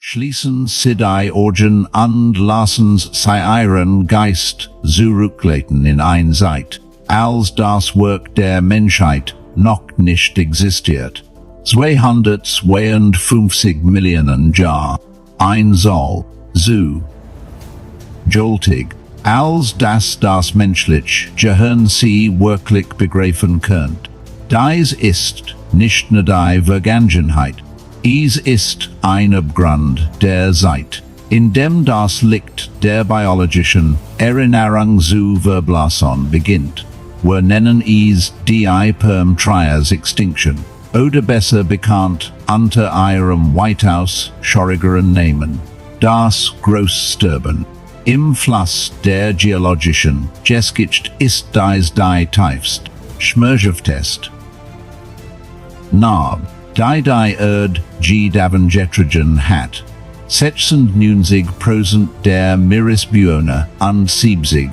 Schließen Sidai Orgen und Lassens Ihren Geist zurücklaten in ein Zeit, als das Werk der Menschheit noch nicht existiert. 252 Millionen Jahren. Ein Soll, so joltig, als das menschlich Gehirn sie wirklich begreifen könnt. Dies ist nicht nur die Vergangenheit. Es ist ein Abgrund der Zeit, in dem das Licht der biologischen Erinnerung zu verblassen beginnt. Wir nennen es die Perm-Trias Extinction, oder besser bekannt unter ihrem weitaus schwierigeren Namen, das Großsterben. Im Fluss der geologischen Geschichte ist dies die tiefst schmerzhaftest Narbe, die Erde gedavengetrigen hat. 96% der Meeresbewohner und 70%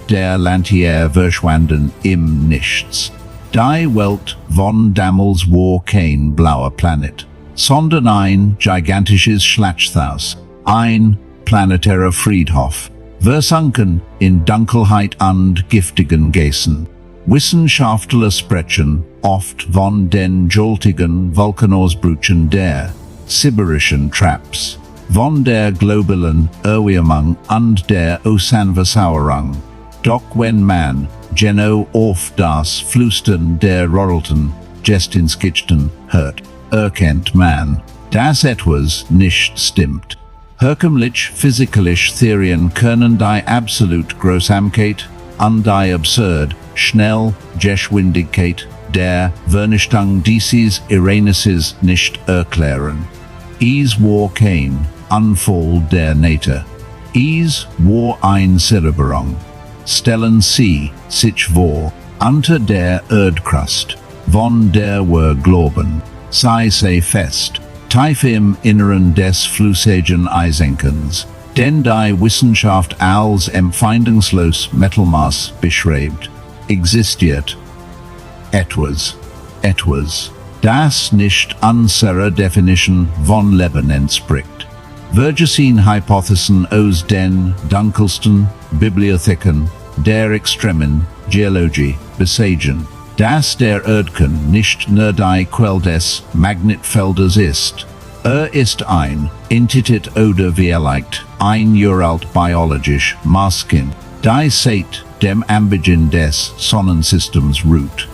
der Landtiere verschwanden im Nichts. Die Welt von damals war kein blauer Planet, sondern ein gigantisches Schlachthaus, ein planetärer Friedhof, versunken in Dunkelheit und giftigen Gassen. Wissenschaftler sprechen oft von den joltigen Vulkanausbrüchen der sibirischen Traps, von der globalen Erwärmung und der Ozeanversauerung. Doch wenn man genau auf das Flüstern der Rorelten Gestinskichten hört, erkennt man, dass etwas nicht stimmt. Herkömmliche physikalische Theorien können die absolut Großsamkeit und die absurd Schnellgeschwindigkeit der Vernichtung dieses Ereignisses nicht erklären. Es war kein Unfall der Natur. Es war eine Zerberung. Stellen Sie sich vor, unter der Erdkruste, von der wir glauben, sei sie fest, tief im Inneren des flüssigen Eisenkens, denn die Wissenschaft als empfindungslos Mittelmaß beschreibt, existiert etwas, das nicht unserer Definition von Leben entspricht. Hypothesen aus den dunkelsten Bibliotheken der extremen Geologie besagen, dass der Erdkern nicht nur die Quelle des Magnetfeldes ist. Ist ein Entität oder vielleicht ein uralt biologisch Maßkind, die seit dem Anbeginn des Sonnensystems ruht.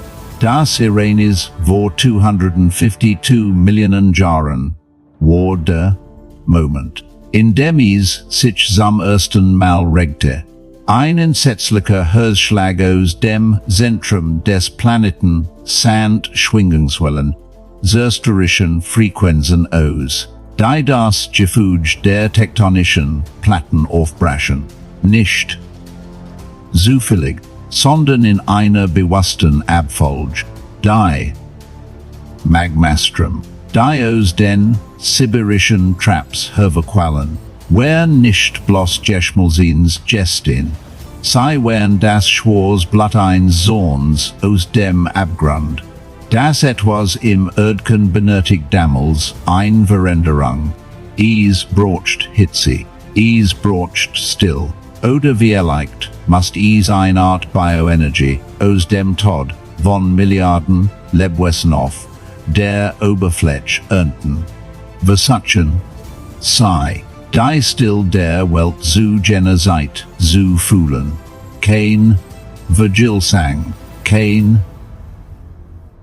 Das Ereignis vor 252 Millionen Jahren war der Moment, in dem es sich zum ersten Mal regte. Ein entsetzlicher Herzschlag aus dem Zentrum des Planeten sandt Schwingungswellen, zerstörerischen Frequenzen aus, die das Gefüge der tektonischen Platten aufbrechen. Nicht zufällig, sondern in einer bewussten Abfolge. Die Magmastrom, die aus den sibirischen Traps hervorquallen, wären nicht bloß Geschmalzins Gestin. Sie wären das Schwarz Blatt eines Zorns aus dem Abgrund. Das etwas im Erdkern benötigt damals eine Veränderung. Es braucht Hitze, es braucht Still, oder vielleicht must es eine Art Bioenergie aus dem Tod von Milliarden Lebewesen auf der Oberfläche ernten. Versuchen sei, die Still der Welt zu jener Zeit zu fühlen. Kein Vigilsang, kein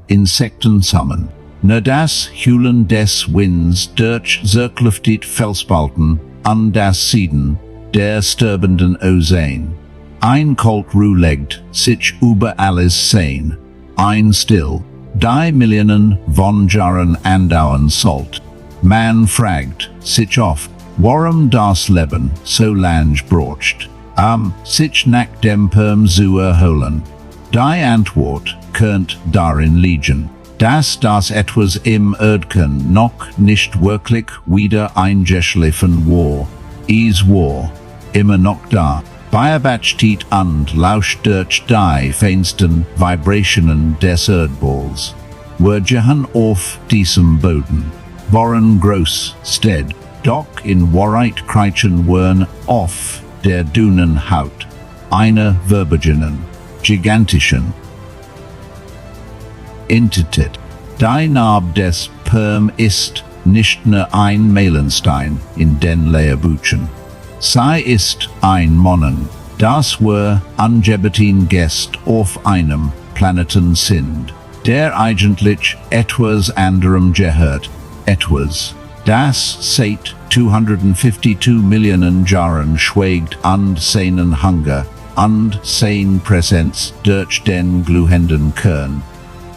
Insektensummen, nur das Heulen des Winds durch zerklüftet Felsspalten und das Sieden der sterbenden Ozone. Ein Colt legt sich über alles sehen. Ein Still, die Millionen von Jahren andauern sollt. Man fragt sich oft, warum das Leben so lang braucht, sich nach dem Perm zu erholen. Die Antwort könnt darin liegen, dass das etwas im Erdkern noch nicht wirklich wieder eingeschliffen war. Es war immer noch da, beobachtet und lauscht durch die feinsten Vibrationen des Erdballs. Wir gehen auf diesem Boden, waren groß, Städte, Doch in Wahrheit Kreischen wern auf der dünnen Haut eine verborgenen, gigantischen Entität. Die Narb des Perm ist nicht nur ein Meilenstein in den Lehrbuchen. Sie ist ein Monnen, das wir angebetin Gäst auf einem Planeten sind, der eigentlich etwas anderem gehört, etwas, das seit 252 Millionen Jahren schweigt und seinen Hunger und sein Präsenz durch den glühenden Kern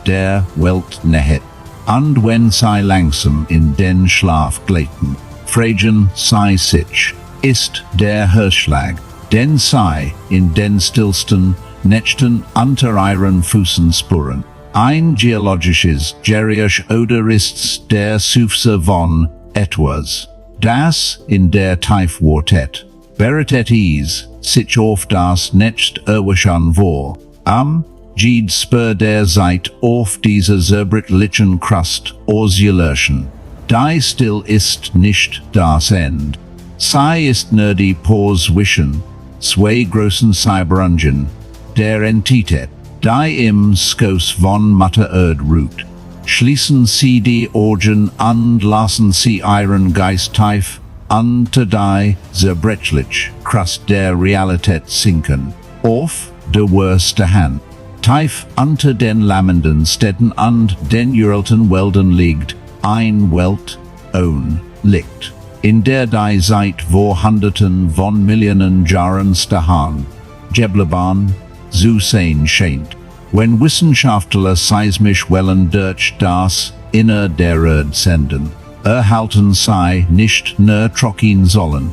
der Welt nähet. Und wenn sie langsam in den Schlaf gleiten, fragen sie sich, ist der Herzschlag, den sie in den stillsten Nächten unter ihren Füßen spüren, ein geologisches Geräusch oder ist's der Seufzer von etwas, das in der Tief wartet, bereitet is, sich auf das nächste Erwachen vor, am Jed spur der Zeit auf diese zerbrechlichen Krust auszulöschen. Die still ist nicht das End. Sie ist nur die Pause zwischen zwei großen Cyberungen, der Entität, die im Schoß von Mutter Erde ruht. Schließen Sie die Augen und lassen Sie Ihren Geist tief unter die zerbrechliche Krust der Realität sinken, auf der worste Hand. Tief unter den lammenden Städten und den uralten Wälden liegt ein Welt ohne Licht, in der die seit Hunderten von Millionen Jahren stahan, Gebleban, zu sein scheint. Wenn Wissenschaftler seismisch Wellen durch das Inner der Erde senden, erhalten sie nicht nur trocken sollen.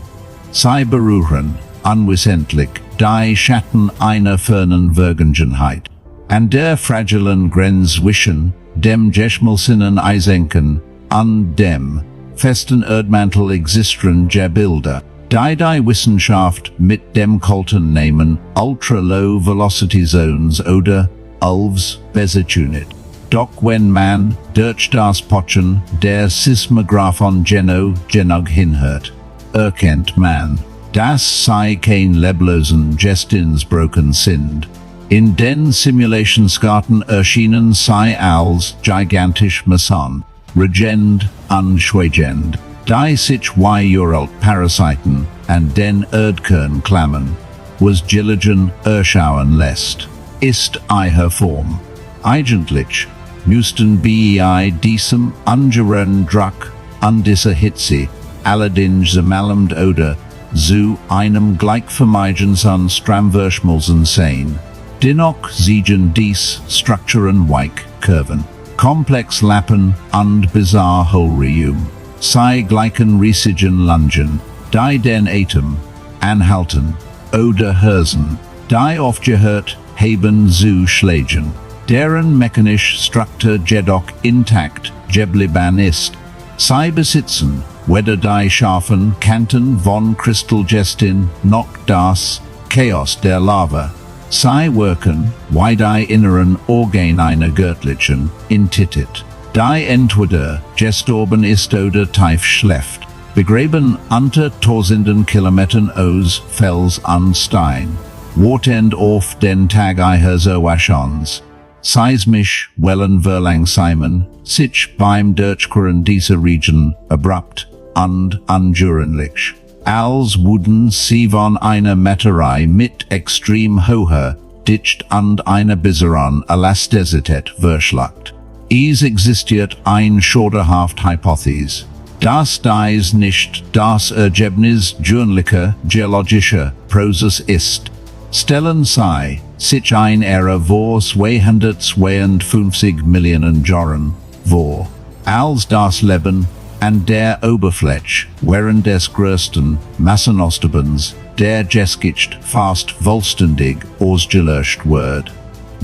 Sie berühren, unwissentlich, die Schatten einer fernen Vergangenheit. An der fragilen Grenze zwischen dem geschmolzenen Eisenken und dem festen Erdmantel existieren Gebilde, die Wissenschaft mit dem kalten Namen Ultra-Low Velocity Zones oder ULVs bezeichnet. Doch wenn man durch das Pochen der Seismographon genug hinhört, erkennt man, dass sie kein leblosen Gesteinsbrocken sind. In den Simulationsgarten erschienen sie als gigantisch Masson, regend und schweigend, die sich uralt Parasiten an den Erdkern klammern, was Gilligan erschauen lässt, ist ihre Form. Eigentlich müssten bei diesem ungeheuren Druck und dieser Hitze allerdings zermalmt oder zu einem gleichvermeidenden Stramverschmolzen sein. Dennoch siegen dies Strukturen weich Kurven, komplex Lappen und bizarre Hohlräume. Sie gleichen riesigen Lungen, die den Atem anhalten oder hörsen, die aufgehört haben zu schlagen, deren mechanische Struktur jedoch intakt geblieben ist. Sie besitzen weder die scharfen Kanten von Kristallgestein noch das Chaos der Lava. Sie wirken wie die inneren Organe einer göttlichen Entität, die entweder gestorben ist oder tief schläft, begraben unter tausenden Kilometern aus Fels und Stein, wartend auf den Tag ihres Erwachens. Seismisch Wellen verlangsamen sich beim Durchqueren dieser Region abrupt und unendurlich. Als wurden sie von einer Meteorei mit extrem hoher Dicht und einer bizarren Elastizität verschluckt. Es existiert eine schauderhafte Hypothese, dass dies nicht das Ergebnis gewöhnlicher geologischer Prozess ist. Stellen Sie sich eine Ära vor 252 Millionen Jahren vor, als das Leben an der Oberfläche während des größten Massenaussterbens der Geschichte fast vollständig ausgelöscht wird.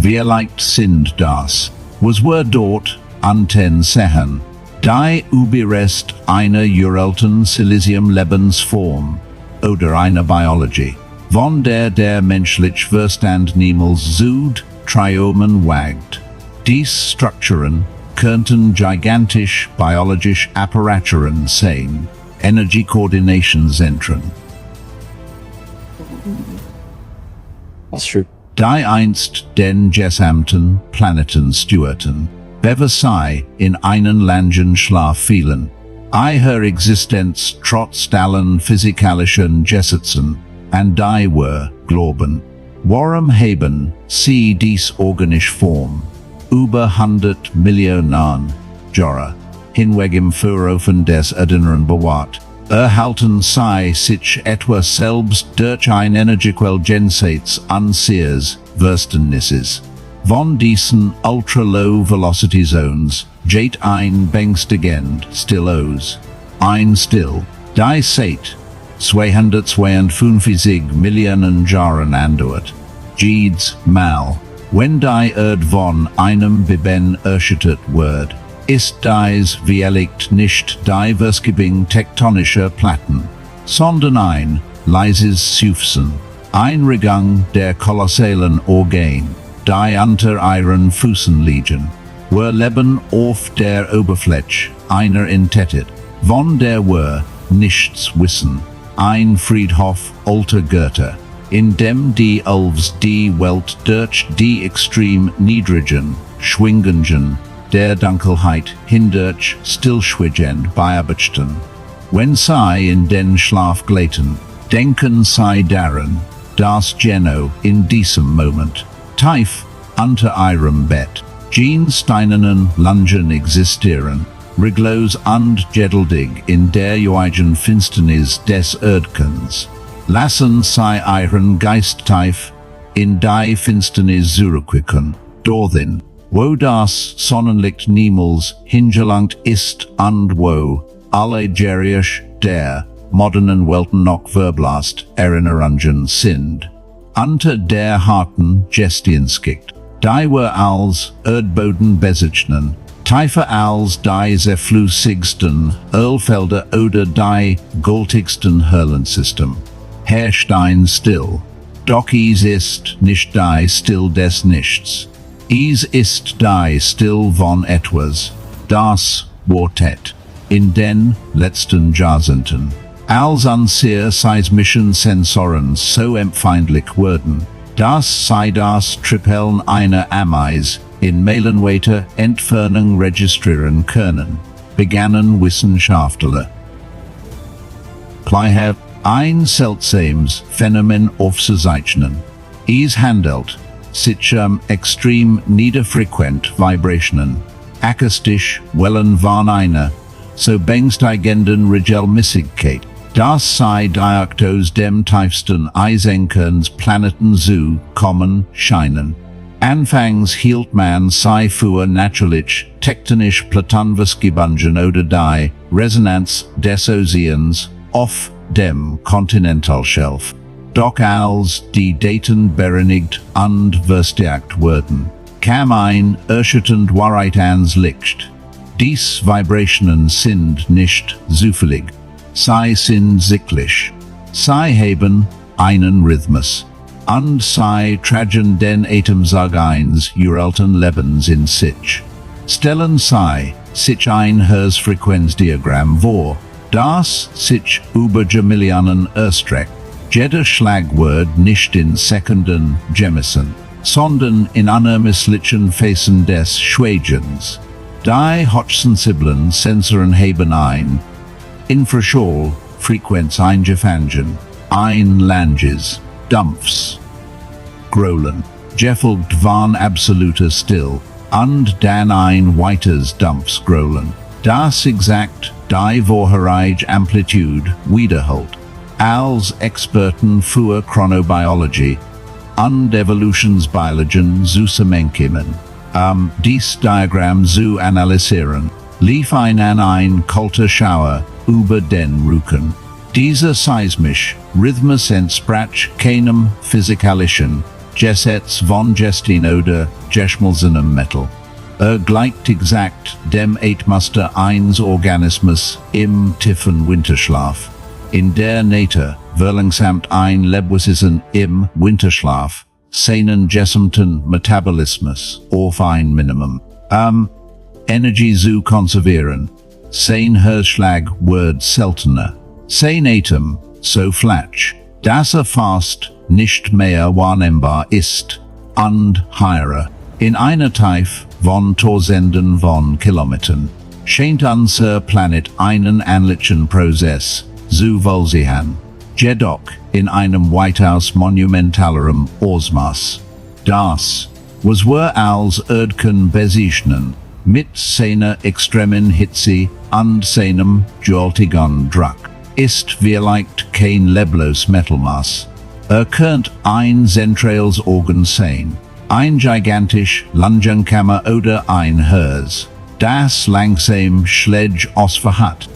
Vielleicht sind das, was wir dort anten sehen, die Überreste einer uralten Silesium-Lebensform oder einer Biologie, von der menschliche Verstand niemals zu träumen wagt. Dies Strukturen könnten gigantisch biologisch Apparaturen sein, Energy Koordinationszentren. That's true. Die einst den gesamten Planeten steuerten, bewe sei in einen langen Schlaf fielen. Ihre Existenz trotz allen physikalischen Gesetzen, and die were, glauben. Warum haben sie dies organisch Form? Über 100 Millionen Jahre hinwegem Verlaufen des Erdkern bewahrt. Erhalten sei sich etwas selbst durch ein Energiequell jenseits Anseers, Verständnisses. Von diesen ultra-low-velocity zones geht ein beängstigend still aus. Ein still, die seit 252 Millionen Jahren andauert. Jedes Mal, wenn die Erde von einem Beben erschüttert wird, ist dies vielleicht nicht die Verschiebung tektonischer Platten, sondern ein leises Seufzen, ein Rückgang der kolossalen Organe, die unter ihren Füßen liegen. Wir leben auf der Oberfläche einer Entität, von der wir nichts wissen, ein Friedhof alter Götter, in dem die Elves die Welt durch die extrem niedrigen, schwingenden, der Dunkelheit hindurch stillschweigend bearbeiten. Wenn sie in den Schlaf gleiten, denken sie daran, dass Geno in diesem Moment, tief unter ihrem Bett, steinernen Langen existieren, riglos und geduldig in der jähigen Finsternis des Erdkerns. Lassen sie ihren Geist tief in die Finsternis zurückkehren, dorthin, wo das Sonnenlicht niemals hingelangt ist und wo alle Gerisch der modernen Welten noch verblasst Erinnerungen sind. Unter der harten Gestionsgicht, die wir als Erdboden besitzen, tiefer als die zerflüssigsten Ölfelder oder die gültigsten Höhlensystem, herrscht ein Still. Doch es ist nicht die Still des Nichts. Es ist die Still von etwas, das wartet. In den letzten Jahrzehnten, als unsere seismischen Sensoren so empfindlich wurden, dass sie das Trippeln einer Ameise in meilenweiter Entfernung registrieren können, begannen Wissenschaftler ein seltsames Phänomen aufzuzeichnen. Es handelt sich extrem niederfrequent Vibrationen, akustisch Wellen von einer so beängstigenden Regelmäßigkeit, dass sie direkt aus dem tiefsten Eisenkerns Planeten zu kommen scheinen. Anfangs hielt man sie für natürlich tektonisch Platonverschiebungen oder die Resonanz des Ozeans auf dem Kontinentalshelf. Doch als die Daten bereinigt und verstärkt wurden, kam ein erschütternd Wahrheit ans Licht. Dies Vibrationen sind nicht zufällig. Sie sind cyclisch. Sie haben einen Rhythmus. Und sie tragen den Atemzug eines uralten Lebens in sich. Stellen sie sich ein Herzfrequenzdiagramm vor, das sich über Millionen erstreckt. Jeder Schlagwort nicht in Sekunden gemessen, sondern in unermesslichen Phasen des Schweigens. Die hochsensiblen Sensoren haben ein Infraschall Frequenz eingefangen, ein langes, dumpfes Grollen, gefolgt von absoluter Still, und dann ein weiteres dumpfes Grollen, das exakt die vorherige Amplitude wiederholt. Als Experten für Chronobiologie und Evolutionsbiologien zusammenkommen, dies Diagramm zu analysieren, lief ein kalter Schauer über den Rücken. Dieser seismisch Rhythmus entsprach keinem physikalischen Gesetz von Gestin oder geschmolzenem Metal. Gleicht exakt dem Atmuster eines Organismus im tiefen Winterschlaf. In der Natur verlangsamt ein Lebewesen im Winterschlaf seinen gesamten Metabolismus auf ein Minimum. Energie zu konservieren. sein Herschlag Word seltener, sein Atem, so flach, dass fast nicht mehr wahrnehmbar ist, und higher, in einer Tief von Tausenden von Kilometern, scheint unser Planet einen ähnlichen Prozess zu vollziehen, jedoch in einem weitaus monumentalerem Ausmaß. Das, was wir als Erdkern bezeichnen, mit seiner extremen Hitze und seinem gewaltigen Druck, ist vielleicht kein leblos Mittelmaß. Könnte ein zentrales Organ sein, ein gigantisch Lungenkammer oder ein Herz, das langsam schlägt ausverhat,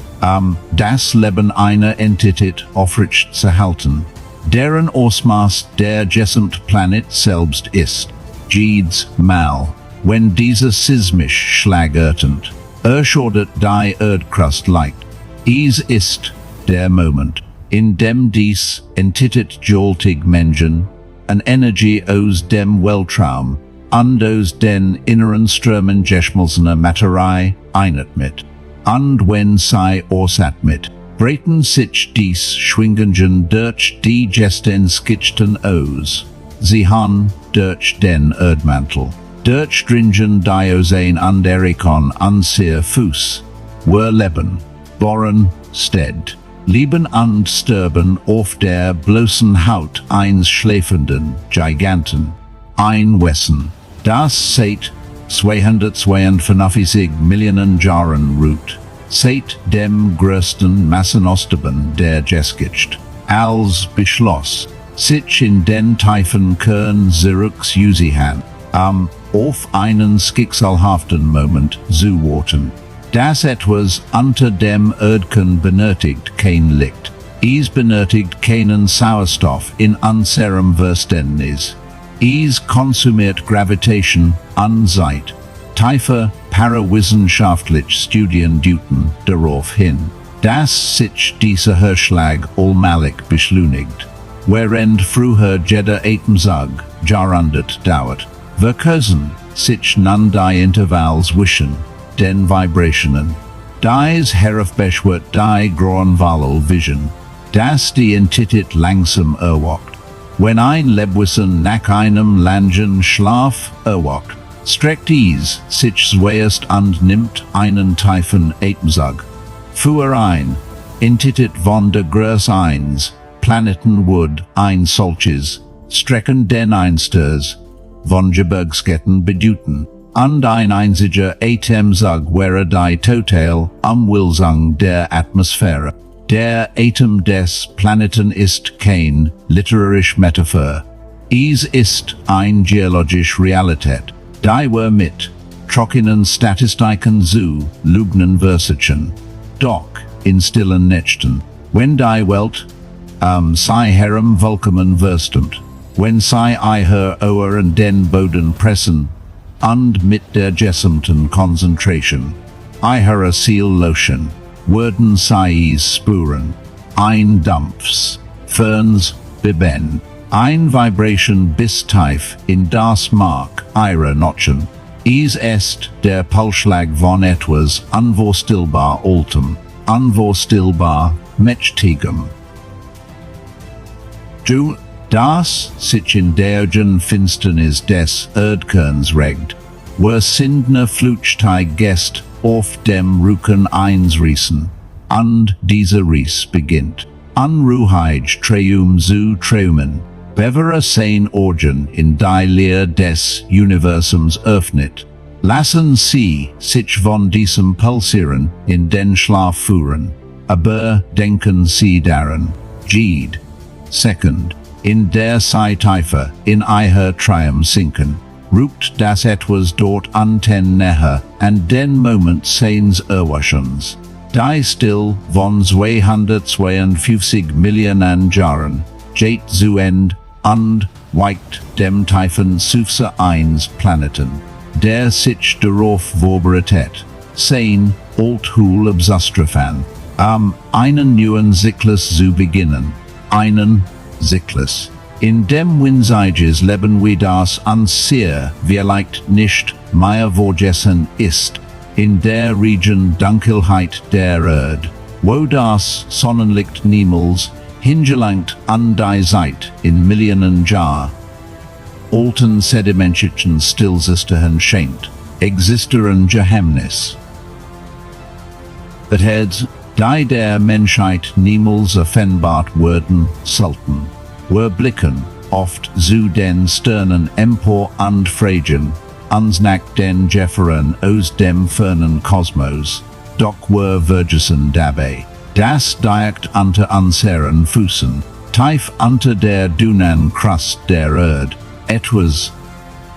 das Leben einer Entität aufrecht zu halten, deren Ausmaß der Gesamtplanet selbst ist. Jedes Mal, wenn dieser seismisch schlagertend, erschüttert die Erdkrust liegt, es ist der Moment, in dem dies Entität gewaltig Menschen, an Energie aus dem Weltraum, und aus den inneren Strömen geschmolzener Materie einatmet. Und wenn sie atmet, breiten sich dies Schwingungen durch die gesten Skitchten aus. Sie han durch den Erdmantel, durch dringen Diosen und Erdkern an sehr Fuß, wir leben, bohren, stead, leben und sterben auf der bloßen Haut eines schläfenden Giganten, ein Wesen, das seit 252 Millionen Jahren ruht, seit dem größten Massenaussterben der Geschichte, als beschloss, sich in den tiefen Kern zurückzuziehen, auf einen schicksalhaften Moment zu warten. Das etwas unter dem Erdkern benötigt kein Licht. Es benötigt keinen Sauerstoff in unserem Verständnis. Es konsumiert Gravitation und Zeit. Tiefe parawissenschaftliche Studien deuten darauf hin, dass sich dieser Herschlag allmählich beschleunigt, während früher jeder Atemzug Jahrhundert dauert. Wir können sich nun die Intervall zwischen den Vibrationen, dies heraufbeschwört die Grauenvolle Vision, dass die Entität langsam erwacht. Wenn ein Lebewesen nach einem langen Schlaf erwacht, streckt es sich zuerst und nimmt einen tiefen Atemzug. Für ein Entität von der Größe 1, Planeten Wood ein solches, strecken den Einsters von Gebirgsketten bedeuten, und ein einziger Atemzug wäre die total Umwälzung der Atmosphäre. Der Atem des Planeten ist kein literarische Metapher. Es ist ein geologische Realität, die wir mit trockenen Statistiken zu lügnen versichern. Doch in stillen Nächten, wenn die Welt sie herem vollkommen verstimmt, wenn sie ihr Ohr in den Boden pressen, und mit der gesamten Konzentration ihrer Ziel loschen, würden sie es spüren. Ein Dampfs, Ferns, Beben, ein Vibration bis tief in das Mark ihrer Notchen. Es ist der Pulsschlag von etwas unvorstellbar Altem, unvorstellbar Mächtigem. Das sich in der Finsternis des Erdkerns regt, wo sindne Flugzeug Gäst auf dem Rücken einsrießen, und dieser Ries beginnt, unruhig zu träumen, bevor sein Organ in die Leere des Universums öffnet. Lassen Sie sich von diesem Pulsieren in den Schlaf führen, aber denken Sie daran, jede Second, in der sie tiefer in ihr Traum sinken, rückt das etwas dort anten näher an den Moment seines Erwaschens. Die still von 252 Millionen Jahren geht zu End und weicht dem tiefen Süße 1 Planeten, der sich darauf vorbereitet, sein Althul abzustrophen, einen neuen Zyklus zu beginnen, einen Zyklus, in dem winziges Leben wie das an sehr vielleicht nicht mehr vorgesehen ist, in der Region Dunkelheit der Erde, wo das Sonnenlicht niemals hingelangt an die Zeit in Millionen Jahren. Alten sedimentischen Stillzustand schenkt, existeren Geheimnis. Het heads, die der Menschheit niemals offenbart worden sollten, were blicken, oft zu den Sternen empor und fragen, uns nach den Gefahren aus dem fernen Kosmos, doch were vergessen dabei, das Diakt unter unseren Füßen, tief unter der dünnen Krust der Erde, etwas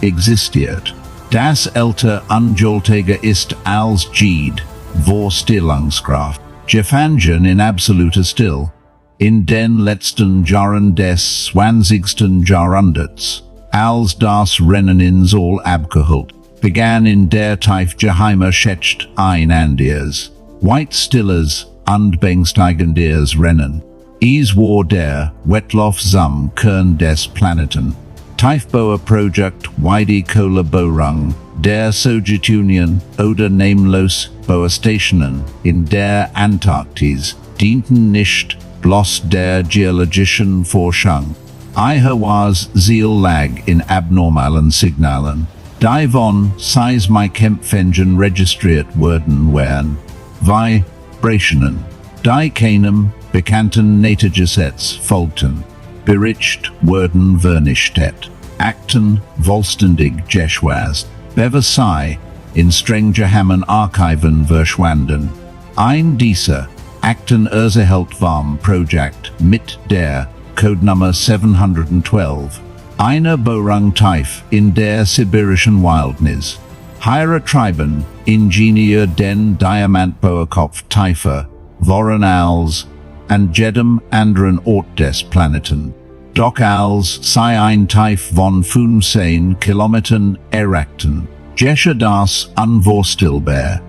existiert, das älter ungültiger ist als jede Vorstellungskraft, gefangen in absoluter Still, in den letzten Jahren des 20. Jahrhunderts, als das Rennen ins All abgeholt, begann in der Tief Geheime schätzt ein anderes, weit stilles und beängstigendes Rennen. Es war der Wettlauf zum Kern des Planeten. Tiefbauer Projekt Wiederkohlebohrung der Sowjetunion oder namenlos Bohrstationen in der Antarktis dienten nicht bloß der geologischen Forschung. Ihres Ziel lag in abnormalen Signalen, die von Seismikempfängern registriert worden waren. Vibrationen, die keinem bekannten Naturgesetz folgten, bericht wurden vernichtet, Akten vollständig geschwärzt, Beweise in streng geheimen Archiven verschwanden. Ein dieser Akten erhält vom Projekt mit der Codenummer 712, eine Bohrung tief in der sibirischen Wildnis. Hier treiben Ingenieur den Diamantbohrkopf tiefer, voran als an jedem anderen Ort des Planeten. Doch als sei ein Tief von 15 Kilometern erreichten, geschah das unvorstellbar.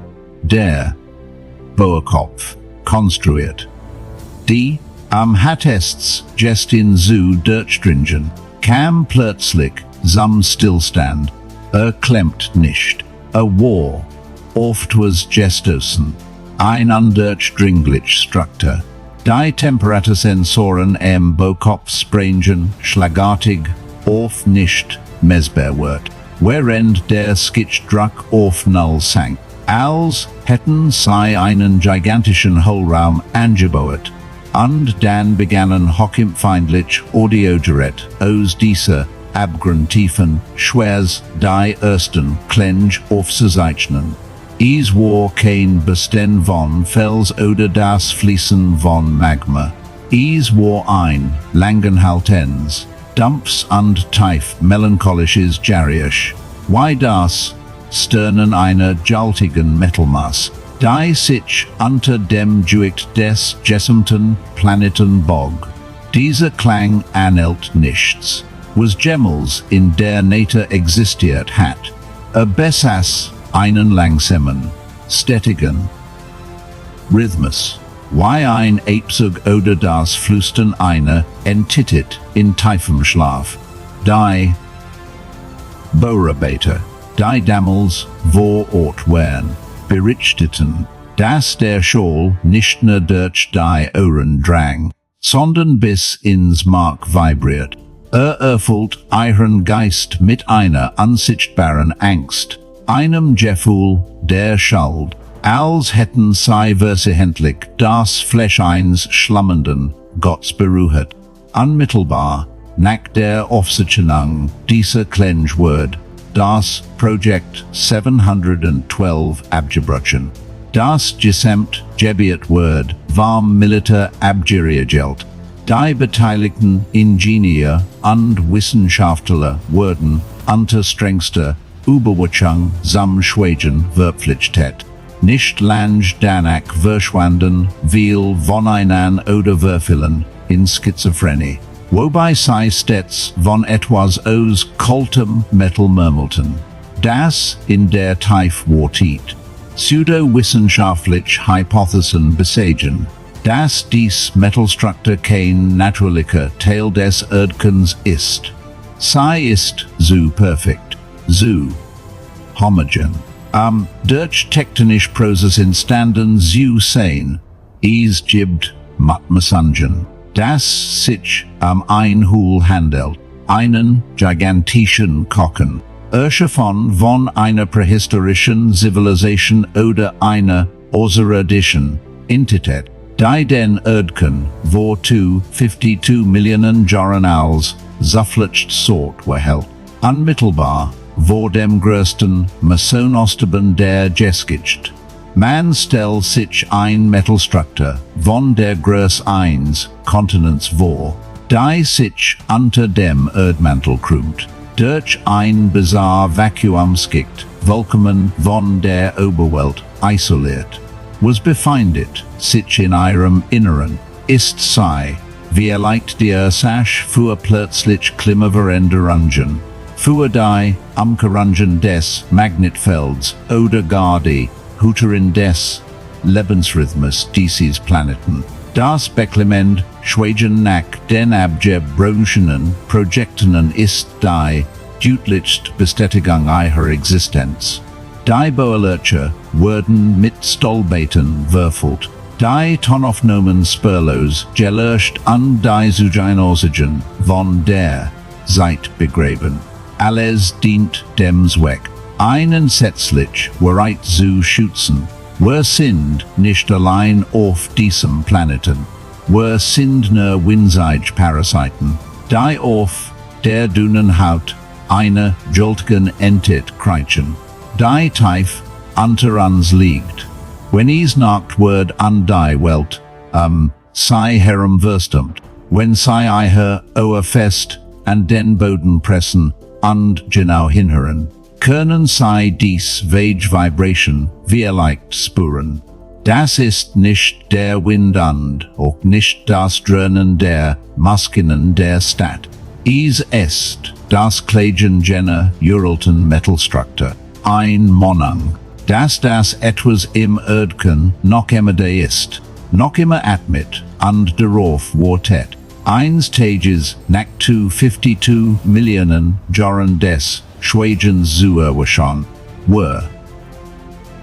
Der Bohrkopf konstruiert. Die am Hattests Gestin zu durchdringen, kam plötzlich zum Stillstand, klemmt nicht, war, oft was gestoßen, ein undurchdringlich Struktur. Die Temperatursensoren am Bohrkopf sprangen schlagartig auf nicht messbar wird, während der Skitchdruck auf Null sank, als hätten sie einen gigantischen Hohlraum angebaut. Und dann begannen hochempfindlich Audiogerät aus dieser abgrundtiefen Schwers die ersten Klänge aufzuzeichnen. Es war kein Bestand von Fels oder das Fließen von Magma. Es war ein langanhaltendes, dumpfes und tief melancholisches Geräusch, wie das Sternen einer jaltigen Metalmasse, die sich unter dem Gewicht des gesamten Planeten bog. Dieser Klang anhält nichts, was jemals in der Natur existiert hat, besaß einen langsamen, stetigen Rhythmus, wie ein Atemzug oder das Flüstern einer Entität in tiefem Schlaf. Die Bohrarbeiter, die damals vor Ort waren, berichteten, dass der Schall nicht nur durch die Ohren drang, sondern bis ins Mark vibriert. Erfüllt ihren Geist mit einer unsichtbaren Angst, einem Gefühl der Schuld, als hätten sie versehentlich das Fleisch eines schlummernden Gottes berührt. Unmittelbar nach der Aufzeichnung dieser Klangwort, das Projekt 712 abgebrochen. Das gesamt Gebiet wird vom Militär abgeriegelt. Die beteiligten Ingenieur und Wissenschaftler wurden unter strengster Überwachung zum Schweigen verpflichtet. Nicht lang danach verschwanden viel voneinander oder verfielen in Schizophrenie, wobei sie stets von etwas aus kaltem Metall murmelten, das in der Tief wartet. Pseudowissenschaftliche Hypothesen besagen, dass dies Metallstruktur kein natürlicher Teil des Erdkerns ist. Sie ist so perfekt, so homogen, Durch tektonische Prozesse entstanden zu sein, es gibt Matmasangen. Das sich ein Hul handelt, einen gigantischen Kochen. Von einer prähistorischen Zivilisation oder einer außerirdischen Entität, die den Erdkern vor 52 Millionen Jahren als zuflucht Sort erhält. Unmittelbar vor dem größten Massenaussterben der Geschichte. Man stellt sich ein Metallstruktur von der Größe eines Kontinents vor, die sich unter dem Erdmantel krümmt, durch ein bizarre Vakuumschicht, Vulkanen von der Oberwelt isoliert. Was befindet sich in ihrem Inneren, ist sei, vielleicht die Ursache für plötzlich Klimaveränderungen, für die Umkehrungen des Magnetfelds oder gar die Hüterin des Lebensrhythmus dieses Planeten. Das Beklement schweigen nach den abgebrochenen Projektionen ist die deutlichste Bestätigung ihrer Existenz. Die Bohrlöcher wurden mit Stolbeten würfelt, die Tonaufnahmen spurlos gelöscht und die Zugenoxygen von der Zeit begraben. Alles dient dem Zweck, einen entsetzlich bereit zu schützen. Wir sind nicht allein auf diesem Planeten. Wir sind nur winzige Parasiten, die auf der dünnen Haut einer gültigen Entität kriechen, die tief unter uns liegt. Wenn es Nacht wird an die Welt, sei herumwürstumt, wenn sei ihr Ohr fest an den Boden pressen und genau hinhören, können sei dies Wage Vibration vielleicht spüren. Das ist nicht der Wind und auch nicht das Dröhnen der Maschinen der Stadt. Es ist das Klagen jener uralten Metallstruktur, ein Monang, dass das etwas im Erdkern noch immer da ist, noch immer atmet und darauf wartet. Eins Tages nach 52 Millionen Jahren des Schweigens zu erwachen,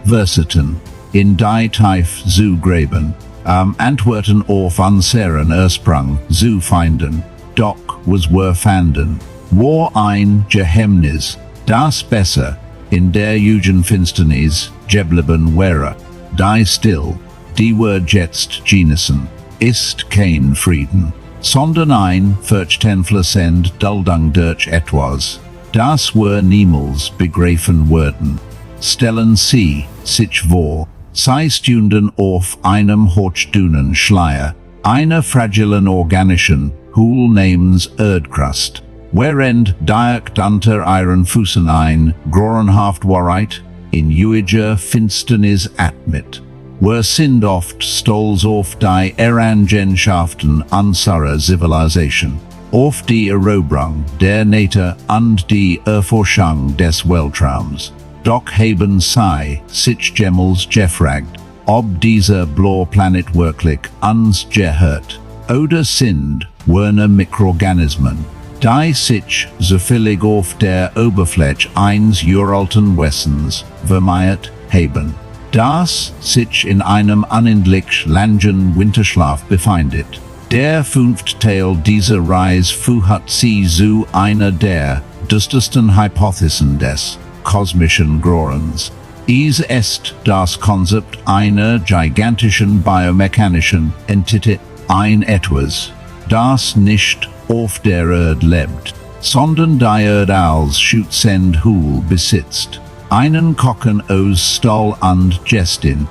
Verseten, in die Tief zu graben, Antworten auf unseren Ursprung zu finden, doch was fanden, war ein Geheimnis, das besser in der Jugendfinsternis geblieben wäre, die still, die wir jetzt genießen, ist kein Frieden, sondern ein verständliches Duldung durch etwas, das wir niemals begreifen würden. Stellen Sie sich vor, Sie stünden auf einem hochdünnen Schleier, einer fragilen organischen, Hul namens Erdkrust, während direkt unter Ihren Füßen ein grauenhaft Wahrheit in ewiger Finsternis atmet. Wir sind oft stolz auf die Erangenschaften unserer Zivilisation, auf die Eroberung der Natur und die Erforschung des Weltraums. Doch haben sie sich jemals gefragt, ob dieser blaue Planet wirklich uns gehört, oder sind wir nur Mikroorganismen, die sich zufällig auf der Oberfläche eines uralten Wessens vermehrt haben, das sich in einem unendlich langen Winterschlaf befindet. Der fünfte Teil dieser Reise führt sie zu einer der düstersten Hypothesen des kosmischen Grauens. Es ist das Konzept einer gigantischen biomechanischen Entität, ein etwas, das nicht auf der Erde lebt, sondern die Erde als schützend Hul besitzt. Einen Kochen aus Stahl und Gestin,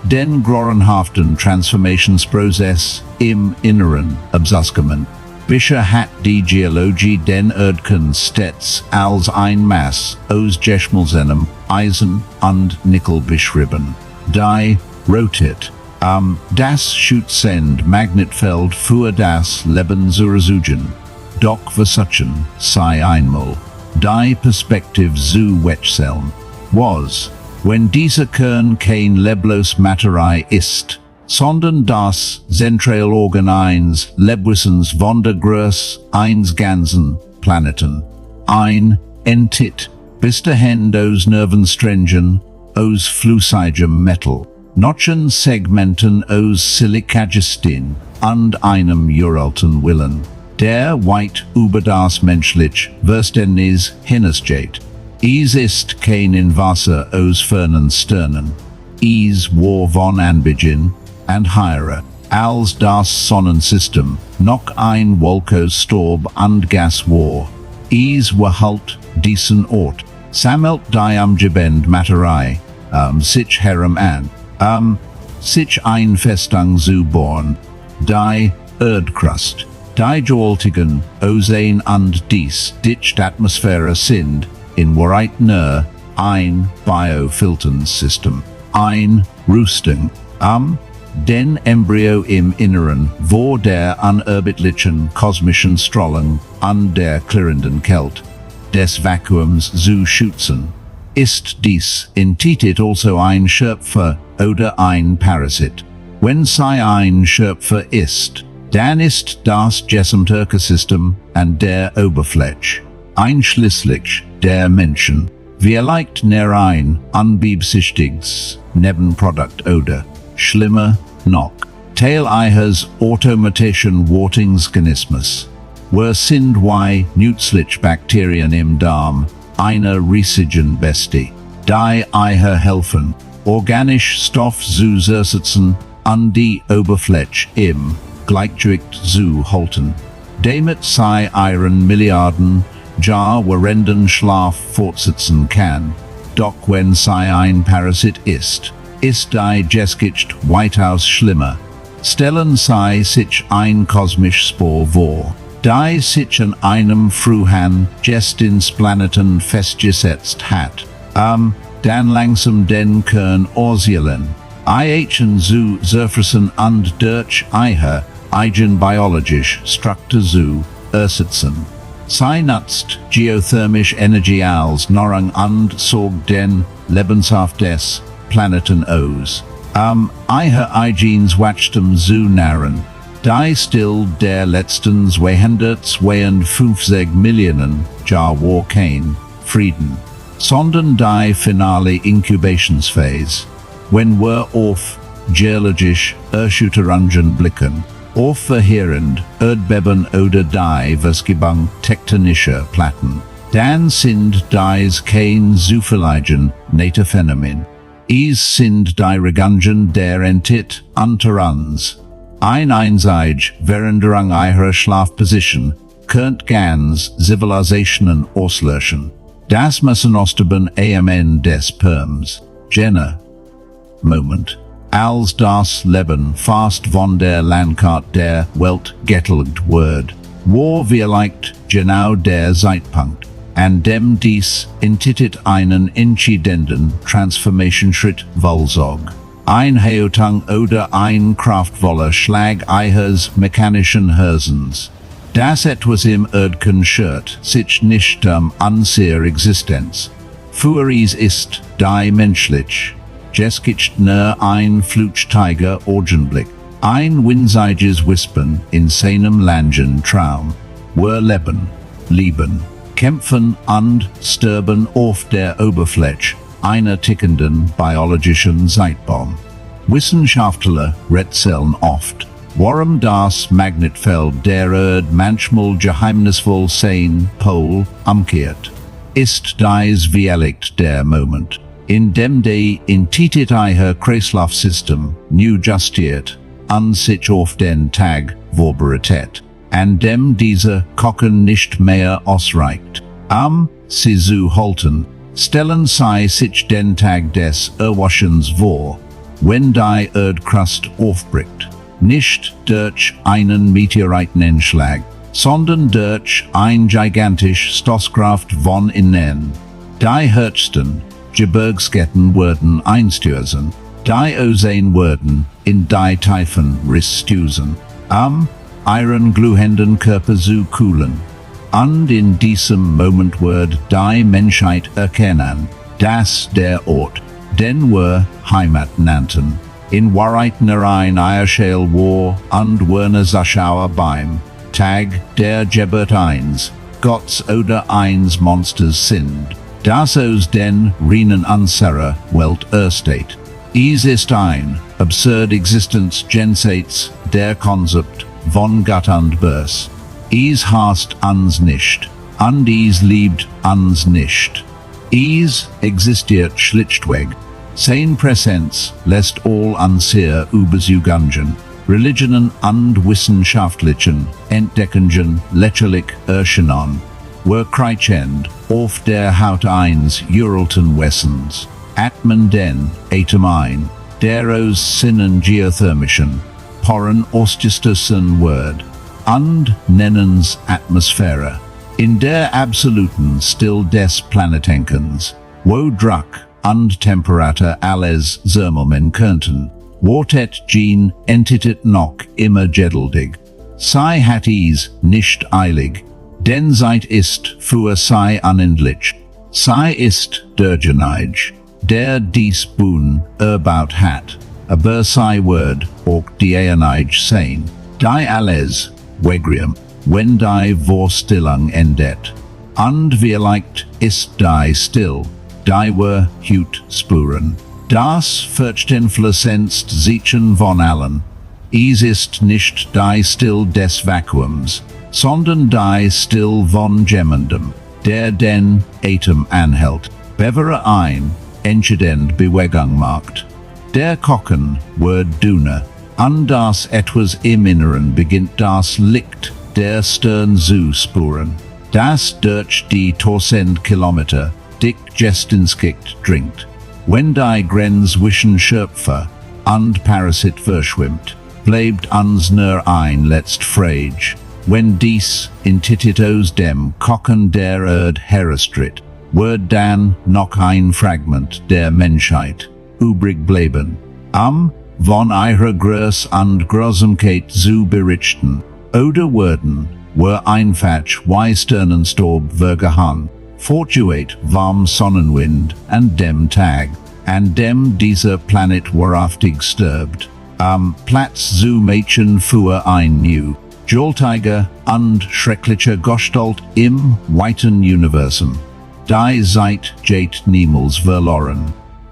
den grauenhaften Transformationsprozess im Inneren abzukommen. Bisher hat die Geologie den Erdkern stets als ein Mass aus Geschmolzenem Eisen und Nickel beschrieben. Die rotet, das schützend Magnetfeld für das Leben zu ersuchen. Doch versuchen sei einmal, die Perspektive zu wechseln, was, wenn dieser Kern kein leblos Materie ist, sondern das Zentralorgan eines Lebewesens von der Größe eines ganzen Planeten, ein Entität, Bis dahin os Nervensträngen, os Flüssigem Metal, Notchen Segmenten os Silikagestin, und einem uralten Willen. Der weit über das menschlich Verständnis hinausgeht. Es ist kein in Wasser aus fernen Sternen. Es war von Anbeginn and higher, als das Sonnensystem, noch ein Wolkostorb und Gas war. Es war halt diesen Ort, sammelt die Gebend Materiei, sich herum an, sich ein Festung zu born, die Erdkrust, die gewaltigen Ozone und dies dicht Atmosphäre sind, in Wahrheit nur ein Biofilternsystem, ein Rüstung, den Embryo im Inneren, wo der unerbittlichen kosmischen Strahlung an der klirrenden Kälte des Vakuums zu schützen. Ist dies in Titit also ein Schöpfer oder ein Parasit? Wenn sie ein Schöpfer ist, dann ist das gesamte Ökosystem an der Oberfläche, einschließlich der Menschen, vielleicht nur ein unbeabsichtigtes Nebenprodukt oder, schlimmer noch, Teil ihres automatischen Wartungsmechanismus. Wo sind nützliche Bakterien im Darm, einer riesigen Bestie, die ihr helfen, organisch Stoff zu zersetzen an die Oberfläche im Gleichgewicht zu halten, damit sie ihren Milliarden Jahrwährenden Schlaf fortsetzen kann. Doch wenn sie ein Parasit ist die Geschichte weitaus schlimmer. Stellen sie sich ein kosmisches Spor vor, die sich an einem frühen ins Planeten festgesetzt hat, dann langsam den Kern auswählen, IHen zu zerfressen und durch ihr eigen biologisch Struktur zu ersetzen. Sie nutzt geothermisch Energie als Nahrung und sorgt den Lebenskraft des Planeten aus, ihr eigenes Wachstum zu nähren. Die still der letzten 252 Millionen Jahre war kein Frieden, sondern die finale Incubationsphase, wenn wir auf geologisch Erschütterungen blicken, auf verheerend Erdbeben oder die Verschiebung tektonischer Platten, dann sind dies kein zufälligen Phänomen. Es sind die Regungen der Entdecke unter uns. Ein einseitig Veränderung ihrer Schlafposition könnt ganz Zivilisationen auslöschen. Das Massenaussterben am des Perms, Jenner. Moment. Als das Leben fast von der Landkarte der Welt getilgt wird, war vielleicht genau der Zeitpunkt, an dem dies in Titit einen entscheidenden Transformationsschritt vollzog. Ein Häutung oder ein kraftvoller Schlag ihres mechanischen Herzens. Das etwas im Erdkern schert sich nicht an seiner Existenz. Für es ist die menschlich. Geschichte nur ein flüchtiger Augenblick. Ein winziges Wispern in seinem langen Traum. Wir leben, lieben, kämpfen und sterben auf der Oberfläche einer tickenden biologischen Zeitbombe. Wissenschaftler rätseln oft, warum das Magnetfeld der Erde manchmal geheimnisvoll sein Pol umkehrt. Ist dies wirklich der Moment, in dem die ihr Kreislaufsystem neu justiert und sich auf den Tag vorbereitet, an dem diese Kochen nicht mehr ausreicht, sie zu halten. Stellen sie sich den Tag des Erwaschens vor, wenn die Erdkrust aufbricht, nicht durch einen Meteoriteneinschlag, sondern durch ein gigantisch Stoßkraft von innen. Die höchsten Gebirgsketten würden einstürzen, die Ozone würden in die Tiefen ristusen, ihren glühenden Körper zu kühlen. Und in diesem Moment wird die Menschheit erkennen, dass der Ort, den wir Heimat nannten, in Wahrheit nur ein Eierschäl war und wir Zuschauer beim Tag der Geburt eins Gottes oder eins Monsters sind, Das aus den reinen unserer Welt erstet. Es ist ein absurd Existenz jenseits der Konzept von Gott und Bös. Es hasst uns nicht, und es liebt uns nicht. Es existiert schlichtweg. Sein Präsenz lässt all unser Überzeugungen, Religionen und wissenschaftlichen Entdeckungen lächerlich erscheinen. Were kriechend auf der Haut eines uralten Wessens, atmen den Atem ein, der aus Sinnen geothermischen, Poren ostistersen Word, und nennens Atmosphäre, in der absoluten Still des Planetenkens, wo Druck und Temperatur alles zermeln könnten, wortet gen entitet noch immer geduldig. Sei hat es nicht eilig, denn Zeit ist für sei unendlich. Sei ist der Genige, der dies Boon erbaut hat, aber sei Word auch die Eonige sein, die alles, wegrium, wenn die Vorstellung endet. Und vielleicht ist die still, die were hut spuren. Das Verständnissenst Siechen von allen. Es ist nicht die still des Vakuums, sondern die still von Jemandem, der den Atem anhält, bevere ein, entscheidend Bewegung macht. Der Kochen wird dünner, und das etwas im Inneren beginnt das Licht der Stern zu spuren, das durch die tausend Kilometer dick Gestinskikt dringt. Wenn die Grenz zwischen Schöpfer und Parasit verschwimmt, bleibt uns nur ein letzt Frage, wenn dies intitit aus dem Kochen der Erde heraustritt, wird dann noch ein Fragment der Menschheit übrig bleiben, von ihrer Größe und Grausamkeit zu berichten, oder werden wir einfach wie Sternenstaub vergehen, fortuit vom Sonnenwind an dem Tag, an dem dieser Planet wahrhaftig stirbt, am Platz zu Mädchen für ein New, joltiger und schrecklicher Gestalt im weiten Universum. Die Zeit geht niemals verloren.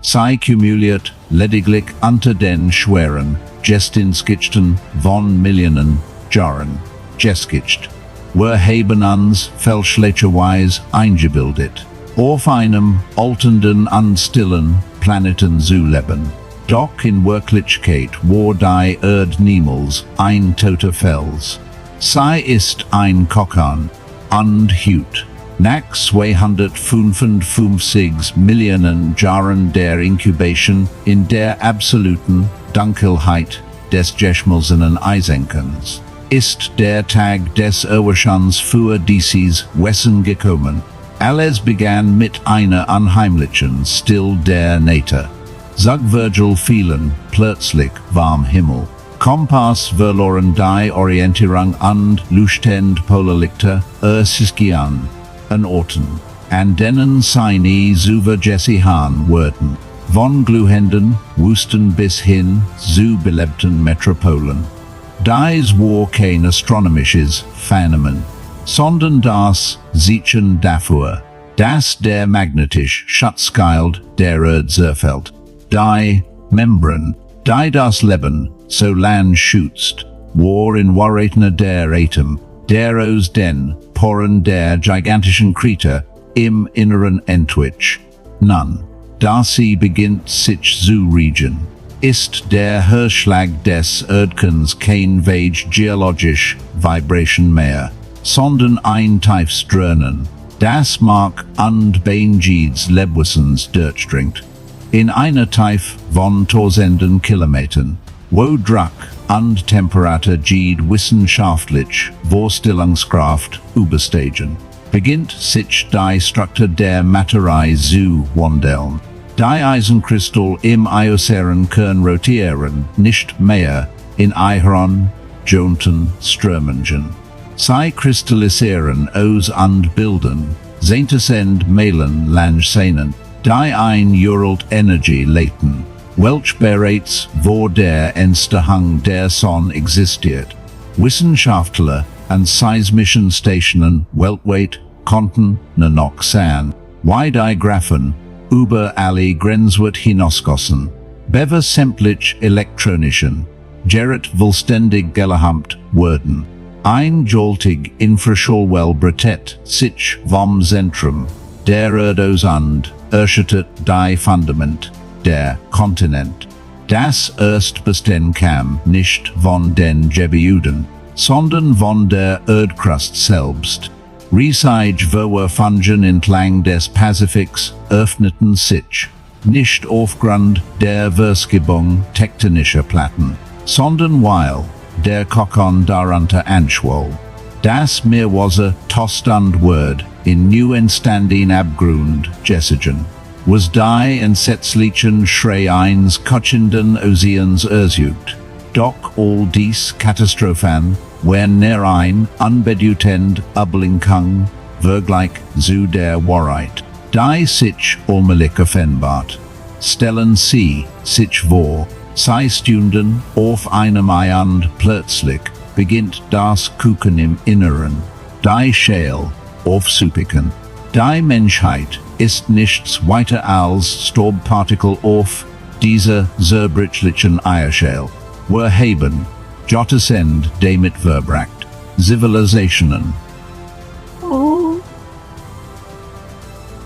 Sei kumuliert lediglich unter den schweren Gestinskichten von Millionen Jahren. Geskicht. Wir haben uns fälschlicherweise eingebildet, auf einem alternden und stillen Planeten zu leben. Doch in Wirklichkeit war die Erde niemals ein toter Fels. Sie ist ein Kokon und Hut. Nach 255 Millionen Jahren der Incubation in der absoluten Dunkelheit des geschmolzenen Eisenkens ist der Tag des Erwachens für dieses Wesen gekommen. Alles begann mit einer unheimlichen Still der Natur. Sag Virgil fielen plötzlich vom Himmel. Kompass verloren die Orientierung und leuchtend Polarlichter ersiskian an Orten, an denen seine Zuvergessihan wurden, von glühenden Wüsten bis hin zu belebten Metropolen. Dies war kein astronomisches Phänomen, sondern das Zeichen dafür, dass der magnetische Schutzschild der Erde zerfällt. Die Membran, die das Leben so lang schützt, war in Wahrheit der Atem, der aus den Poren der gigantischen Kriter im Inneren entwich. Nun, da sie beginnt sich zu regen, ist der Herschlag des Erdkerns kein vage geologisch Vibration mehr, sondern ein tiefes Dröhnen, das Mark und Beinjieds Lebwissens durchdringt. In einer Tief von tausenden Kilometern, wo Druck und Temperatur Jied wissenschaftlich Vorstellungskraft übersteigen, beginnt sich die Struktur der Materie zu wandeln. Die Eisenkristall im Iosärenkern rotieren nicht mehr in ihren Jonten Strömungen. Sie kristallisieren aus und bilden Zehntausend Meilen lang Sehnen, die ein uralt Energie leiten, welch bereits vor der Entstehung der Sonne existiert. Wissenschaftler an seismischen Stationen weltweit konnten noch sehen, Why die Grafen, über alle Grenzwert hinausgossen, bever sämtlich elektronischen, Gerrit vollständig gelahampt, worden. Ein joltig infraschallwell bretet, sich vom Zentrum, der Erdos und erschüttert die Fundament, der Kontinent. Das Erstbesten kam nicht von den Gebäuden, sondern von der Erdkruste selbst. Riesige Verwerfungen entlang des Pazifiks öffneten sich, nicht aufgrund der Verschiebung tektonischer Platten, sondern weil der Kokon darunter anschwoll. Das Meerwasser Tostand word in new entstanding Abgrund gesigen, was die entsetzlichen Schreins kutschenden Ozeans ersucht. Doch all dies Katastrophen, wenn ein unbedeutend Ablenkung, vergleich zu der Wahrheit, die sich allmählich offenbart, stellen sie sich vor. 2 Stunden auf einem und plötzlich beginnt das Kuchen im Inneren, die Schale aufzupicken. Die Menschheit ist nichts weiter als Staubpartikel auf dieser zerbrechlichen Eierschale. Wir haben, Jottesend damit verbracht, Zivilisationen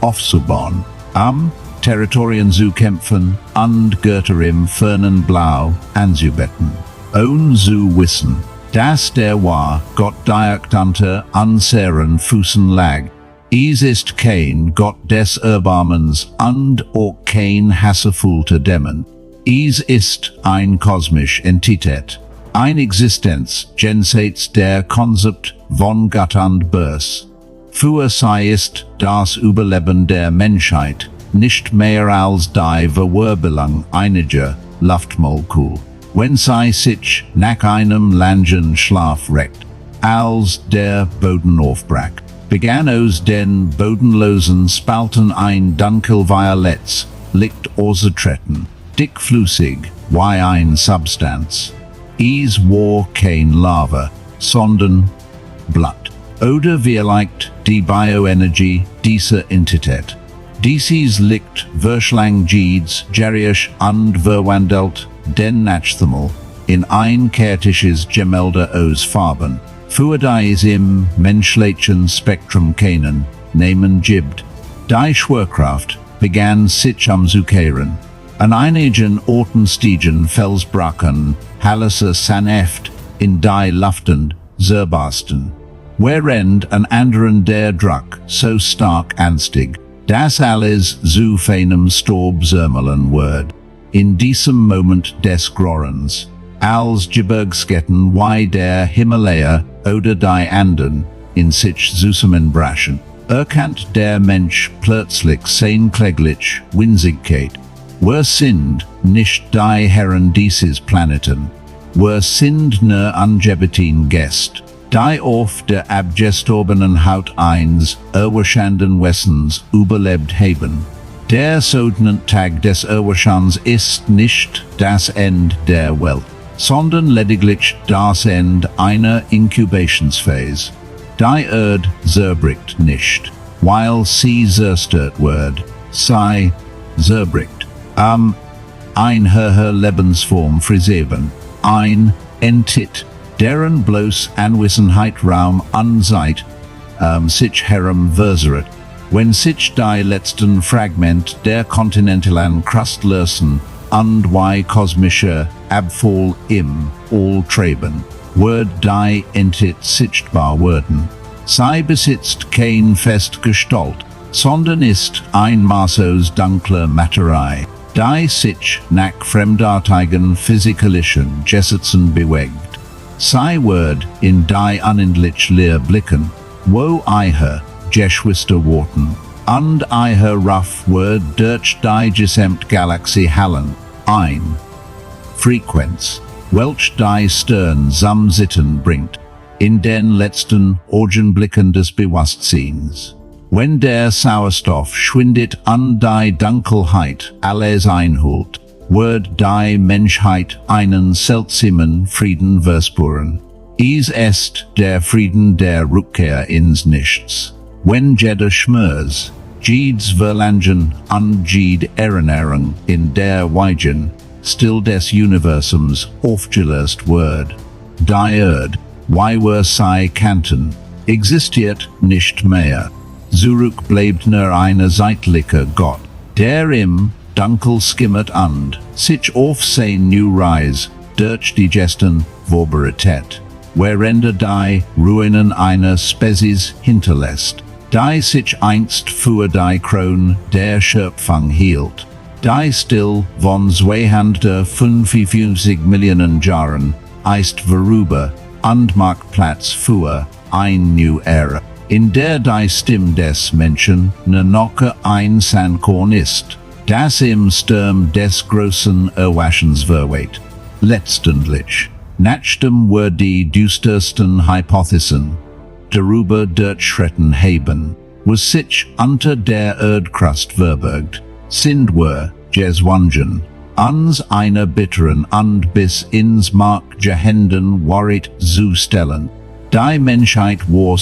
aufzubauen, am Territorien zu kämpfen und Götter im fernen Blau anzubetten. Ohne zu wissen, dass der wahre Gott direkt unter unseren Füßen lag. Es ist kein Gott des Erbarmens und auch kein hasserfüllter Dämon. Es ist ein kosmische Entität. Eine Existenz jenseits der Konzept von Gott und Bös. Für sie ist das Überleben der Menschheit nicht mehr als die Verwirbelung einiger Luftmolekül, wenn sie sich nach einem langen Schlaf reckt. Als der Boden aufbrach, begann aus den bodenlosen Spalten ein dunkelviolettes Licht auszutreten, dickflüssig wie ein Substanz. Es war kein Lava, sondern Blut. Oder vielleicht die Bioenergie dieser Entität. Dieses Licht verschlang jedes Gerisch und verwandelt den Nachthimmel in ein chaotisches Gemälde aus Farben, für die es im menschlichen Spektrum keinen Namen gibt. Die Schwerkraft begann sich umzukehren. An einigen Orten stiegen Felsbrocken, Halisse sanft in die Luften zerbarsten, während an anderen der Druck so stark anstieg, dass alles zu feinem Staub zermellen wird. In diesem Moment des Grorens, als Gebirgsketten wie der Himalaya oder die Anden in sich zusammenbrachen, erkannt der Mensch plötzlich sein kläglich Winzigkeit. Wir sind nicht die Herren dieses Planeten. Wir sind nur angebetin Gäste, die auf der abgestorbenen Haut eines erwaschenden Wessens überlebt haben. Der Tag des Erwaschens ist nicht das Ende der Welt, sondern lediglich das Ende einer Incubationsphase. Die Erde zerbricht nicht, weil sie zerstört wird. Sie zerbricht, ein höher Lebensform frisieren, ein Entit, deren bloß Anwissenheit Raum anseit, sich herumverseret, wenn sich die letzten Fragment der kontinentalen Krust lösen und wie kosmischer Abfall im All treiben, wird die Entit sichtbar werden. Sie besitzt kein Festgestalt, sondern ist ein Maß aus dunkler Materie, die sich nach fremdartigen physikalischen Gesetzen bewegt. Sie wird in die unendlich leer blicken, wo eiher Geschwister warten, und eiher Ruff wird durch die Gesamtgalaxie hallen, ein Frequenz, welch die Stern zum Sitten bringt, in den letzten Augenblicken des Bewusstseins. Wenn der Sauerstoff schwindet und die Dunkelheit alles einholt, wird die Menschheit einen seltsamen Frieden verspüren. Es ist der Frieden der Rückkehr ins Nichts. Wenn jeder Schmerz, Jeeds Verlangen und Jeed Erinnerung in der Weigen, still des Universums aufgelöst Word. Die Erde, wie sei Kanten, existiert nicht mehr. Zurück bleibt nur eine zeitliche Gott, der im Dunkel skimmert und sich auf sein New Rise durch die Gesten vorbereitet, wherende die Ruinen einer Spezies hinterlässt, die sich einst für die Krone der Schöpfung hielt, die still von 255 Millionen Jahren ist vorüber und macht Platz für ein New Era, in der die Stimme des Menschen noch ein Sandkorn ist, das im Sturm des großen Erwaschens verweht. Letztendlich, nachdem wir die düstersten Hypothesen darüber durchschritten haben, was sich unter der Erdkruste verbirgt, sind wir gezwungen, uns einer bitteren und bis ins Mark gehenden Wahrheit zu stellen. Die Menschheit war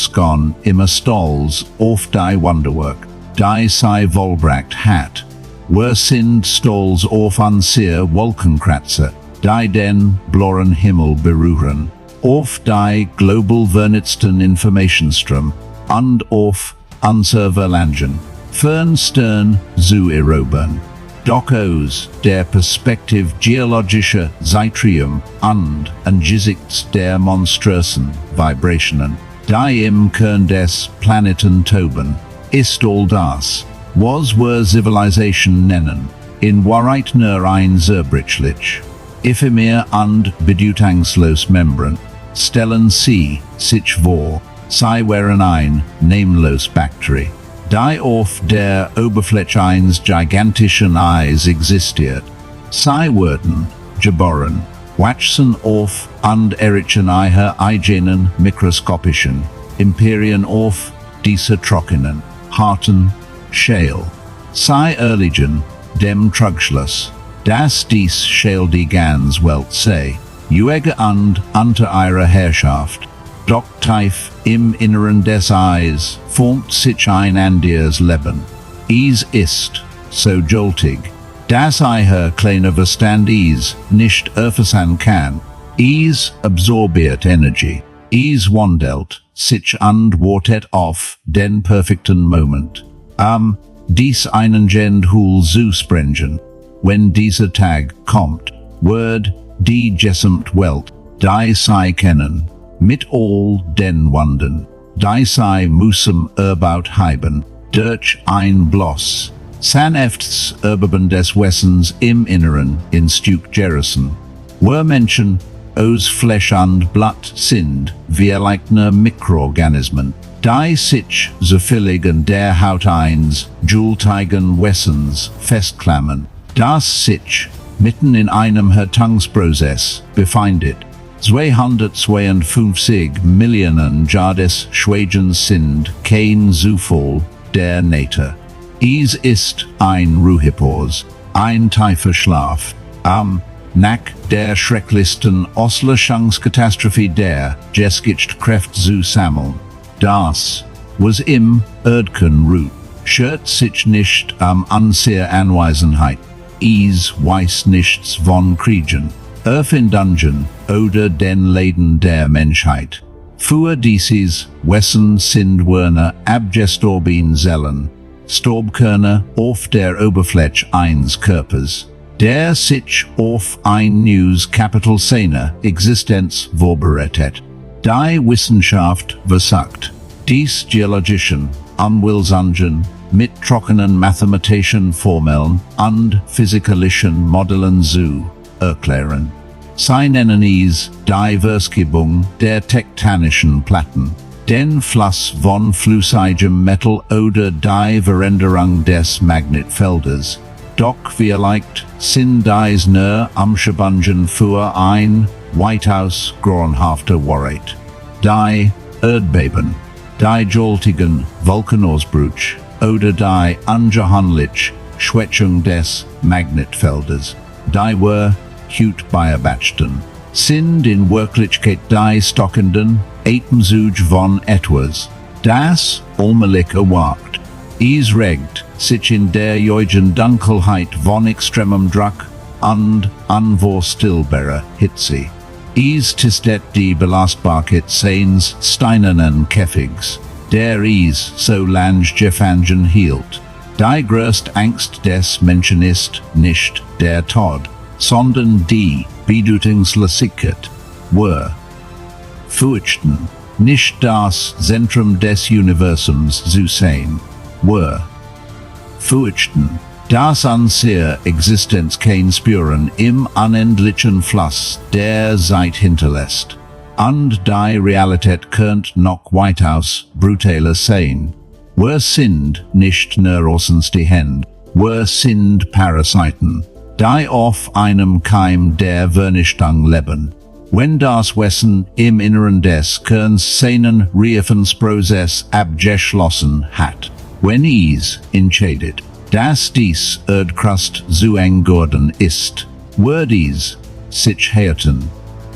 immer stolz auf die Wunderwerk, die sie vollbracht hat. Wir sind stolz auf unsere Wolkenkratzer, die den blauen Himmel berühren, auf die global vernetzten Informationsstrom und auf unser Verlangen, fern Stern zu erobern. Doch aus der Perspektive geologischer Zeitrium und angesichts der monströsen Vibrationen, die im Kern des Planeten toben, ist all das, was wir Zivilisation nennen, in Wahrheit nur ein zerbrechlich, ephemer und bedeutungslos Membran, stellen sie sich vor, sie wären ein namenlos Bakterie, die auf der Oberfläche eines gigantischen Eis existiert. Sie wurden geboren, wachsen auf und errichten ihre eigenen mikroskopischen Imperien auf dieser trockenen, harten Schale. Sie erliegen dem Trugschluss, dass dies Schale die ganz Welt sei, Juege und unter ihrer Herrschaft. Doch tief im Inneren des Eis formt sich ein anderes Leben. Es ist so joltig, dass ihr kleiner Verstand es nicht erfassen kann. Es absorbiert Energie. Es wandelt sich und wartet auf den perfekten Moment. Dies einen Gendhul zu sprengen. Wenn dieser Tag kommt, wird die gesamte Welt, die sie kennen, mit all den Wunden, die sie müssen erbaut haben, durch ein bloß sanftes Erben des Wessens im Inneren in Stück gerissen. Wir Menschen aus Fleisch und Blut sind wir leichtner Mikroorganismen, die sich zufällig in der Haut eines jultigen Wessens festklammern, das sich mitten in einem Härtungsprozess befindet. 252 Millionen Jahres Schweigens sind kein Zufall der Natur. Es ist ein Ruhepause, ein tiefer Schlaf, nach der schrecklichsten Auslöschungskatastrophe der Geschichtskräfte zu sammeln. Das, was im Erdkern ruht, schert sich nicht unsere Anwesenheit. Es weiß nichts von Kriegen, Erfindungen oder den Leiden der Menschheit. Für dieses Wesen sind wir abgestorben Zellen, Staubkörner auf der Oberfläche eines Körpers, der sich auf ein neues Kapital seiner Existenz vorbereitet. Die Wissenschaft versagt, dies geologischen Unwillsungen mit trockenen mathematischen Formeln und physikalischen Modellen zu erklären. Sie nennen es die Verschiebung der tektonischen Platten, den Fluss von flüssigem Metall oder die Veränderung des Magnetfeldes. Doch vielleicht sind dies nur Umschreibungen für ein weitaus grauenhafter Wahrheit. Die Erdbeben, die joltigen Vulkanausbrüche oder die ungeheimliche Schwächung des Magnetfeldes, die wir heute beobachten, sind in Wirklichkeit die stockenden Atemzüge von etwas, das allmählich erwacht. Is regt, sich in der Eugen Dunkelheit von extremem Druck und unvorstellbarer Hitze. Is tistet die Belastbarkeit seines steinernen Käfigs, der is so lange gefangen hielt. Die größte Angst des Menschen ist nicht der Tod, sondern die Bedeutungslosigkeit. Were Furchten, nicht das Zentrum des Universums zu sein. Were Furchten, das an seiner Existenz kein Spuren im unendlichen Fluss der Zeit hinterlässt. Und die Realität könnt noch weitaus brutaler sein. Were sind nicht nur außens die Hände, were sind Parasiten, die auf einem Keim der Vernichtung leben. Wenn das Wesen im Inneren des Kerns seinen Reifensprozess abgeschlossen hat, wenn es entscheidet, dass dies Erdkrust zu eng geworden ist, wird es sich halten.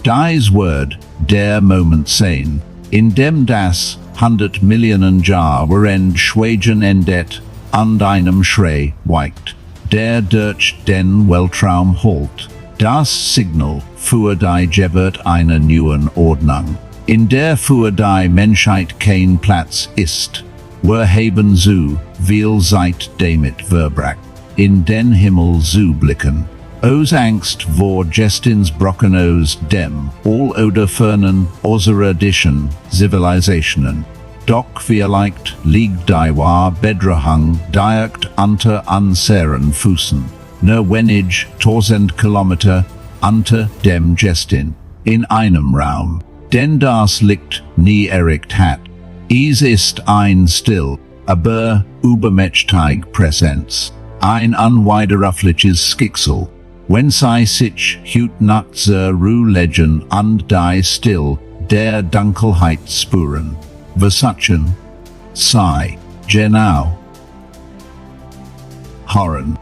Dies wird der Moment sein, in dem das 100 Millionen Jahre Schweigen endet und einem Schrei weicht, der durch den Weltraum holt. Das Signal für die Geburt einer neuen Ordnung, in der für die Menschheit kein Platz ist. Wir haben so viel Zeit damit verbracht, in den Himmel zu blicken. Aus Angst vor Gestins Brocken aus dem all oder fernen außerirdischen Zivilisationen. Doch vielleicht liegt die wahr Bedrohung direkt unter unseren Füßen, nur wenig 1000 Kilometer unter dem Gestin, in einem Raum, denn das liegt nie erreicht hat. Es ist ein still, aber übermächtig Präsenz, ein unwiderrufliches Schicksal. Wenn sie sich heute Nacht zur Ruhe legen und die still der Dunkelheit spüren, versuchen sie genau hören.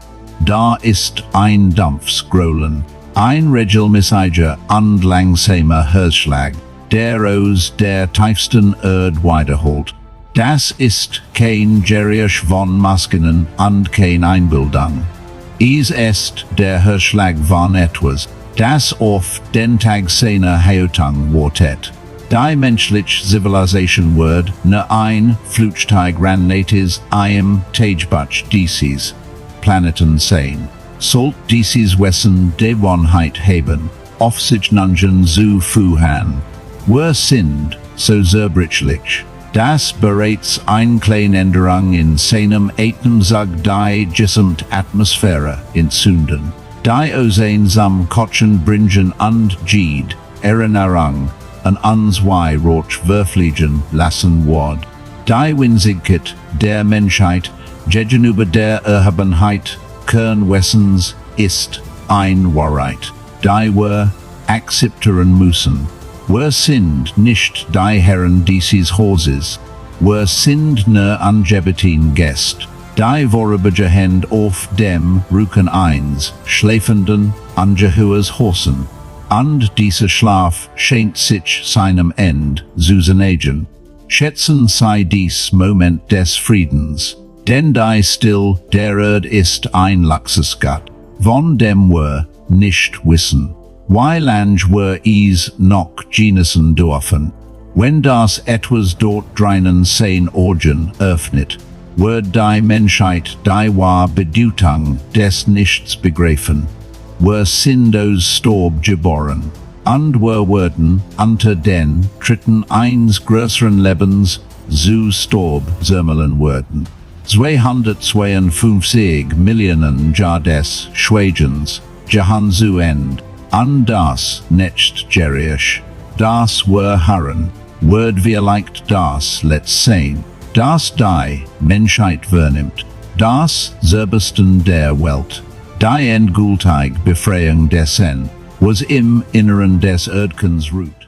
Da ist ein Dampfsgrollen, ein regelmäßiger und langsamer Herzschlag, der aus der tiefsten Erde wiederholt. Das ist kein Geräusch von Maschinen und kein Einbildung. Es ist der Herzschlag von etwas, das auf den Tag seiner Häutung wartet. Die menschliche Zivilisation wird ne ein Flugzeug rannates im Tagebutch dieses Planeten sein. Sollt dieses Wesen die Gewohnheit haben, auf sich nungen zu fuhren. Wir sind so zerbrechlich, dass bereits ein kleine Änderung in seinem Atemzug die gesamte Atmosphäre entzünden. Die Ozonsam Kochen bringen und Jed, Erinnerung, an uns roch verfliegen lassen wird. Die Winzigkeit der Menschheit gegenüber der Erhabenheit Kernwessens ist ein Wahrheit, die wir akzeptieren müssen. Wir sind nicht die Herren dieses Hauses, wir sind nur angebetin Gäste, die vorübergehend auf dem Rücken eins schläfenden Angehörs Horsen. Und dieser Schlaf scheint sich seinem Ende zu neigen. Schätzen Sie dies Moment des Friedens, denn die still der Erde ist ein Luxusgut, von dem wir nicht wissen. Wie lange wir es noch genießen dürfen. Wenn das etwas dort drinnen sein Organ öffnet, wird die Menschheit die wahre Bedeutung des Nichts begreifen. Wir sind aus Staub geboren, und wir werden unter den Tritten eines größeren Lebens zu Staub zermellen werden. 252 Millionen Jahre des Schweigens, Jahan zu End. Und das nicht Geräusch, das wir hören, wird vielleicht das Let's sein, das die Menschheit vernimmt, das Zerbersten der Welt, die endgültige Befreiung dessen, was im Inneren des Erdkerns ruht.